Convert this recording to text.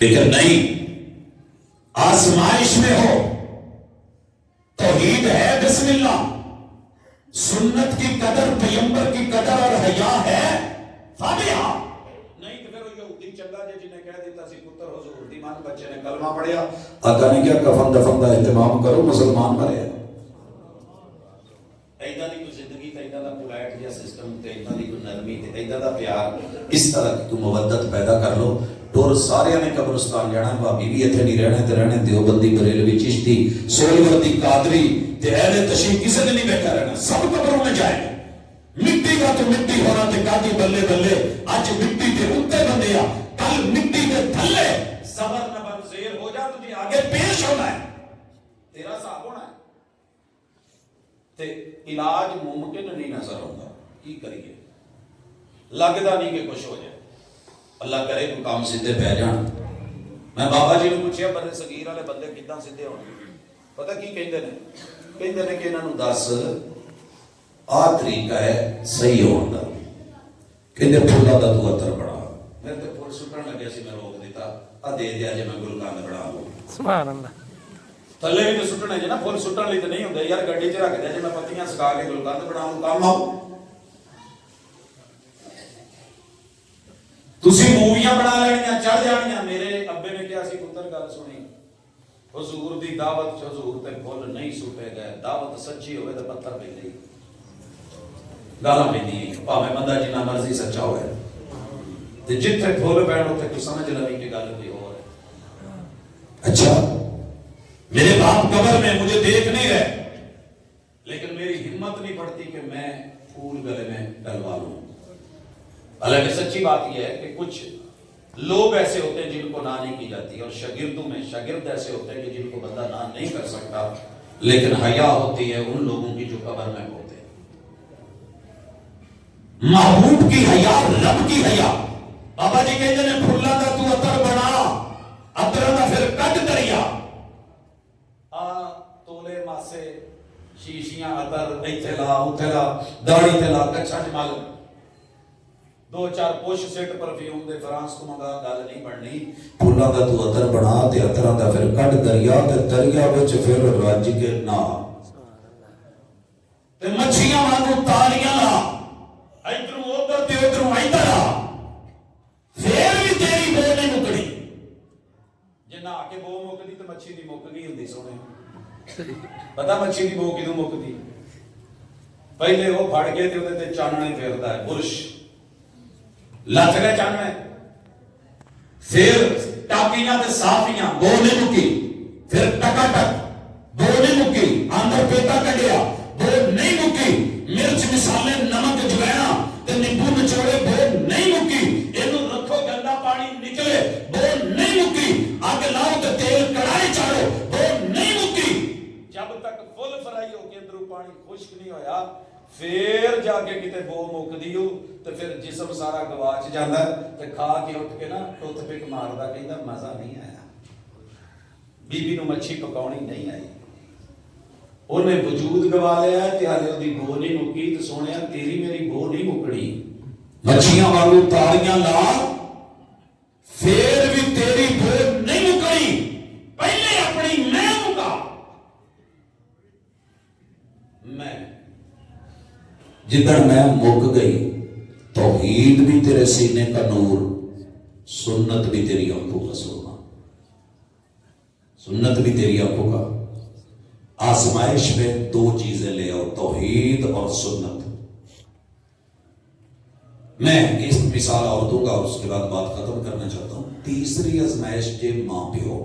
लेकिन नहीं, आजमाइश में हो तौहीद है, बिस्मिल्लाह, सुन्नत की कदर, पैगंबर की कदर और हया है, फातिहा। नहीं तो फिर यहूदी चंगा जे जिन्हें कह दिया सी पुत्र हुजूर दी मान, बच्चे ने कलमा पढ़िया, आका ने क्या कफन दफन का इंतजाम करो, मुसलमान मरे। ऐदा दी कोई जिंदगी ते ऐदा दा पोलाइट जिहा सिस्टम ते ऐदा दी कोई नरमी ते ऐदा दा प्यार, इस तरह की तू मुवद्दत पैदा कर लो। टोर सारे ने कब्रिस्तान जाना, भाभी भी इत्थे नहीं रहने ते रहने देवबंदी, बरेलवी, चिश्ती, सोलवर्दी, कादरी ते अहले तशरीफ किसी ने नहीं बैठा रहना, सब कब्रों में जाएंगे। मिट्टी का तो मिट्टी होना ते कादी बल्ले बल्ले, आज मिट्टी के उत्ते बंदे आ, कल मिट्टी के थल्ले। सबर न बन शेर हो जा, तुझे आगे पेश होना है, तेरा साहब होना है ते इलाज मुमकिन नहीं नजर आता। की करिए, लगता नहीं कि कुछ हो जाए, अल्लाह करे कोई काम सीधे पै जान। मैं बाबा जी ने पूछा बड़े सगीर वाले बंदे किदां सीधे होने, पता की कहते हैं? कहते हैं कि इन्हों दस आ तरीका है सही होने का। कहते फुलों का तू अतर बना, मेरे तो फुल सुटन लगे सी, मैं रोक दिता, आ दे दिया जे मैं गुलकंद बना लूं। सुभान अल्लाह। थले भी तो सुटने जे ना, फुल सुटन लई तो नहीं होंदे यार, गड्डी च रख दिया जे मैं पत्तियां सुका के गुलकंद बनाऊं, काम आऊ। तुसी मूवियां बना लेनियां, चढ़ जानियां। मेरे अब्बे ने कहा सी पुत्र गल सुनी, हुजूर दी दावत च हुजूर ते फुल नहीं सुटे गए, दावत सच्ची होवे ते पत्थर पैंदे, गालां पैंदियां, भावें बंदा जिन्ना मर्जी सच्चा होवे, ते जिथे फुल पैण उत्थे कोई समझ लवी कि गल कोई होर है। अच्छा, मेरे बाप कब्र में मुझे देख नहीं रहे, लेकिन मेरी हिम्मत नहीं पड़ती कि मैं फूल गले में डलवा लूं। हालांकि सच्ची बात यह है कि कुछ लोग ऐसे होते हैं जिनको ना नहीं की जाती, और शागिर्दों में शागिर्द ऐसे होते हैं कि जिनको बंदा ना नहीं कर सकता, लेकिन हया होती है उन लोगों की जो कब्र में होते हैं। महबूब की हया, रब की हया। बाबा जी कहते हैं फुल्ला का तू अतर बना, अतर का फिर कट दरिया। तोले मासे शीशियां अतर इत्थे ला, उत्थे ला, दाढ़ी ते ला, कच्छा जमाल, दो चार push set perfume de France को मंगा, गल नहीं बननी। फुल्लां दा तू अतर बना ते अतरां दा फिर कट दरिया, ते दरिया विच फिर रज के ना, ते मच्छियां वांगू तारियां ला, इधरों उधर ते उधरों इधर आ, फिर भी तेरी बो नहीं मुकनी। जे नहा के बो मुकदी ते मच्छी दी मुक गई हुंदी। सोने पता मच्छी दी बो किदों मुकदी? पहले वो फड़ के ते उहदे ते चानणे फेरदा है, बुरश लच गए चानने, फिर टाकियां ते साफियां, बो नहीं मुकी, फिर टकाटक, बो नहीं मुकी, अंदर पेटा कढ़िया, बो नहीं मुकी, मिर्च मिसाले नमक जवैना ते नींबू निचोड़े, बो नहीं मुकी, इनू रखो गंदा पानी निकले, बो नहीं मुकी, आगे लाओ ते तेल कढ़ाई चाड़ो, बो नहीं मुकी। जब तक फुल फ्राई होके अंदरों पानी खुश्क नहीं होया, फिर जाके किते बो मुकदी हो, तो फिर जिस्म सारा गवाच जाता है, तो खा के उठ के ना टुथपिक मारदा, कहंदा मजा नहीं आया, बीबी नूं मच्छी पकाउणी नहीं आई, उन्हें वजूद गवा लिया ते हाले ओदी बो नहीं मुकी। तो सोनिया तेरी मेरी बो नहीं मुकनी, मच्छियां वांगू तारियां ला, फिर भी तेरी बो नहीं मुकनी। पहले अपनी मैं मुका, मैं जिधर मैं मुक गई, तौहीद भी तेरे सीने का नूर, सुन्नत भी तेरी आंखों का सोना, सुन्नत भी तेरी आंखों का। आजमाइश में दो चीजें ले आओ, तौहीद और सुन्नत। मैं इस मिसाल और दूंगा, उसके बाद बात खत्म करना चाहता हूं। तीसरी आजमाइश जे मां प्यो,